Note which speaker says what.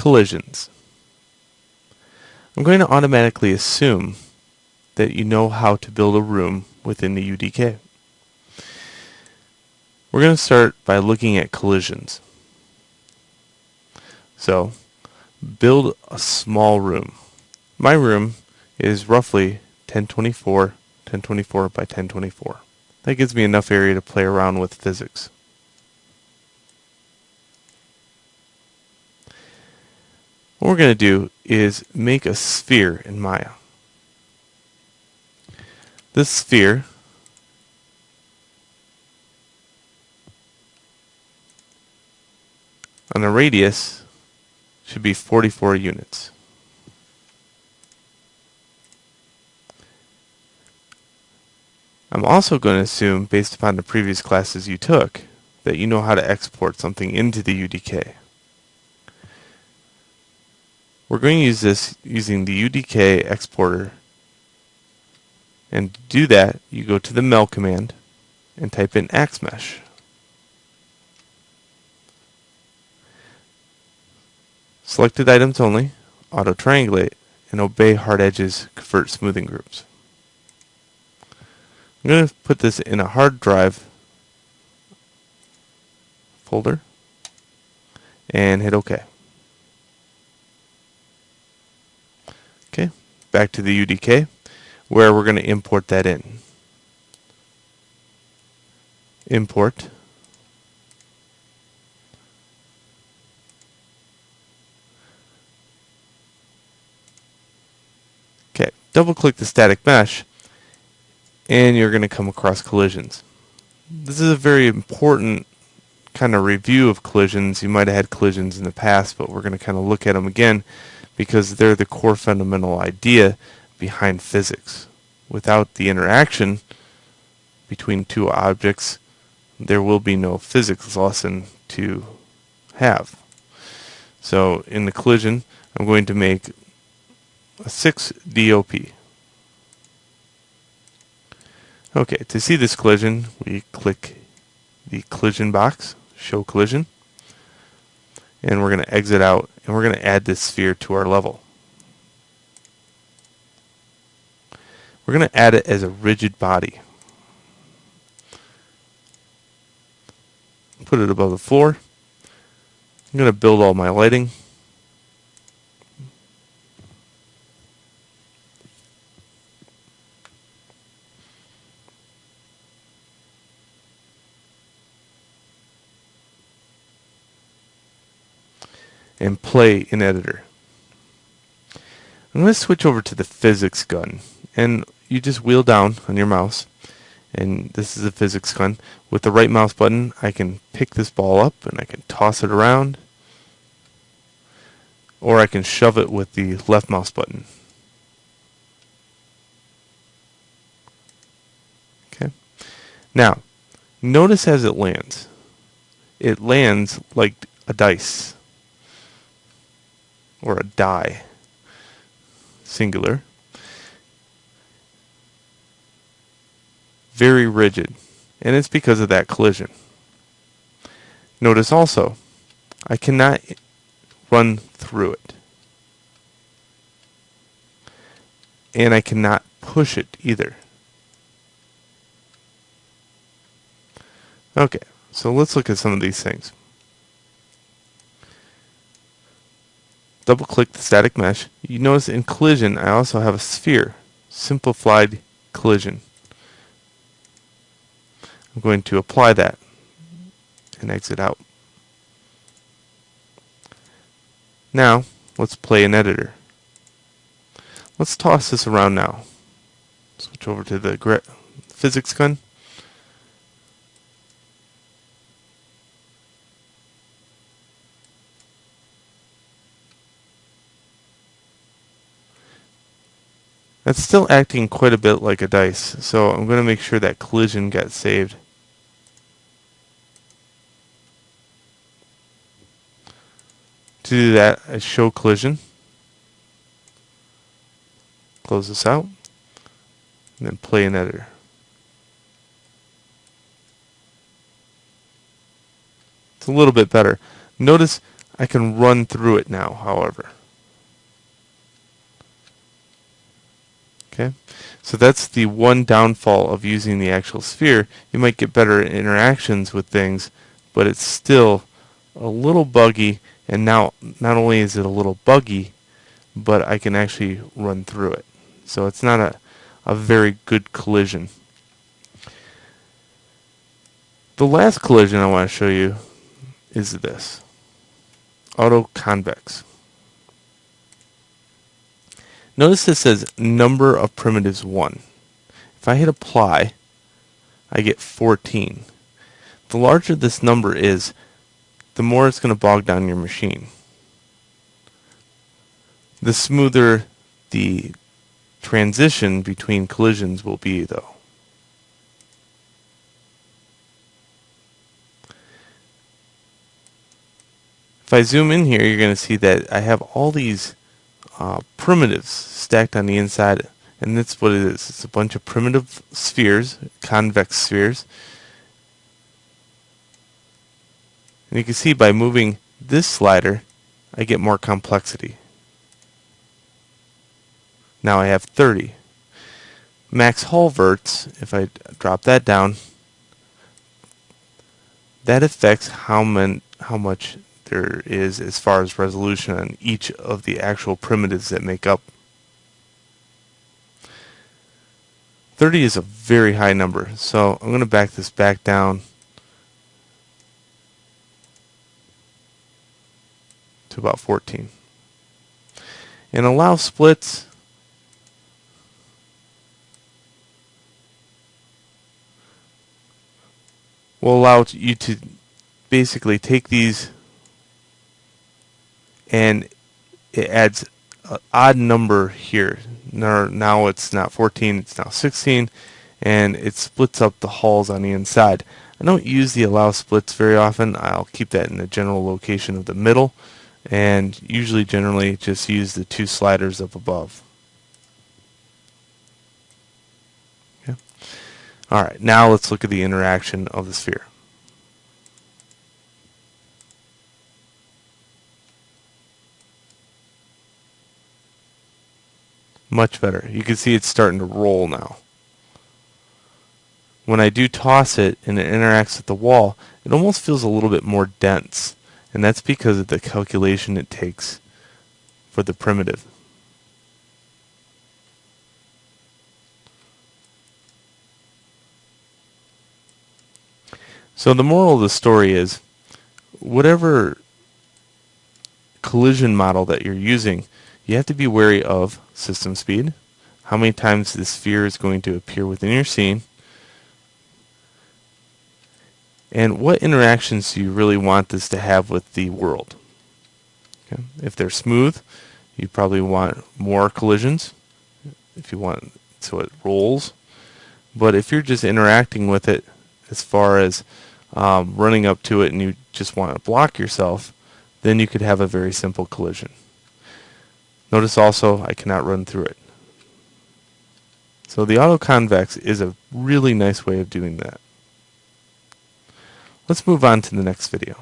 Speaker 1: Collisions. I'm going to automatically assume that you know how to build a room within the UDK. We're going to start by looking at collisions. So, build a small room. My room is roughly 1024 by 1024. That gives me enough area to play around with physics. What we're going to do is make a sphere in Maya. This sphere on the radius should be 44 units. I'm also going to assume, based upon the previous classes you took, that you know how to export something into the UDK. We're going to use this using the Udk Exporter, and to do that you go to the mel command and type in axmesh. Selected items only, auto triangulate, and obey hard edges, convert smoothing groups. I'm going to put this in a hard drive folder and hit OK. Okay, back to the UDK where we're going to import that in. Import. Okay, double click the static mesh and you're going to come across collisions. This is a very important kind of review of collisions. You might have had collisions in the past, but we're going to kind of look at them again because they're the core fundamental idea behind physics. Without the interaction between two objects, there will be no physics lesson to have. So in the collision, I'm going to make a 6 DOP. Okay, to see this collision, we click the collision box, show collision, and we're going to exit out and we're going to add this sphere to our level. We're going to add it as a rigid body. Put it above the floor. I'm going to build all my lighting. And play in editor. I'm going to switch over to the physics gun, and you just wheel down on your mouse, and this is the physics gun. With the right mouse button I can pick this ball up and I can toss it around, or I can shove it with the left mouse button. Okay. Now notice as it lands like a dice or a die, singular, very rigid, and it's because of that collision. Notice also I cannot run through it, and I cannot push it either. Okay, so let's look at some of these things. Double click the static mesh. You notice in collision I also have a sphere, simplified collision. I'm going to apply that and exit out. Now let's play in editor. Let's toss this around now. Switch over to the physics gun. That's still acting quite a bit like a dice, so I'm going to make sure that collision got saved. To do that, I show collision, close this out, and then play in editor. It's a little bit better. Notice I can run through it now, however. Okay, so that's the one downfall of using the actual sphere. You might get better interactions with things, but it's still a little buggy, and now not only is it a little buggy, but I can actually run through it. So it's not a very good collision. The last collision I want to show you is this. Auto Convex. Notice this says number of primitives 1. If I hit apply, I get 14. The larger this number is, the more it's going to bog down your machine. The smoother the transition between collisions will be, though. If I zoom in here, you're going to see that I have all these primitives stacked on the inside, and that's what it is. It's a bunch of primitive spheres, convex spheres. And you can see by moving this slider, I get more complexity. Now I have 30. Max Hull verts, if I drop that down, that affects how much there is as far as resolution on each of the actual primitives that make up. 30 is a very high number, so I'm going to back this back down to about 14. And allow splits. Will allow you to basically take these, and it adds an odd number here. Now it's not 14, it's now 16, and it splits up the hulls on the inside. I don't use the allow splits very often. I'll keep that in the general location of the middle, and usually generally just use the two sliders up above. Okay. Alright, now let's look at the interaction of the sphere. Much better. You can see it's starting to roll now. When I do toss it and it interacts with the wall, it almost feels a little bit more dense, and that's because of the calculation it takes for the primitive. So the moral of the story is, whatever collision model that you're using, you have to be wary of system speed, how many times the sphere is going to appear within your scene, and what interactions do you really want this to have with the world. Okay. If they're smooth, you probably want more collisions, if you want so it rolls. But if you're just interacting with it as far as running up to it and you just want to block yourself, then you could have a very simple collision. Notice also I cannot run through it. So the auto convex is a really nice way of doing that. Let's move on to the next video.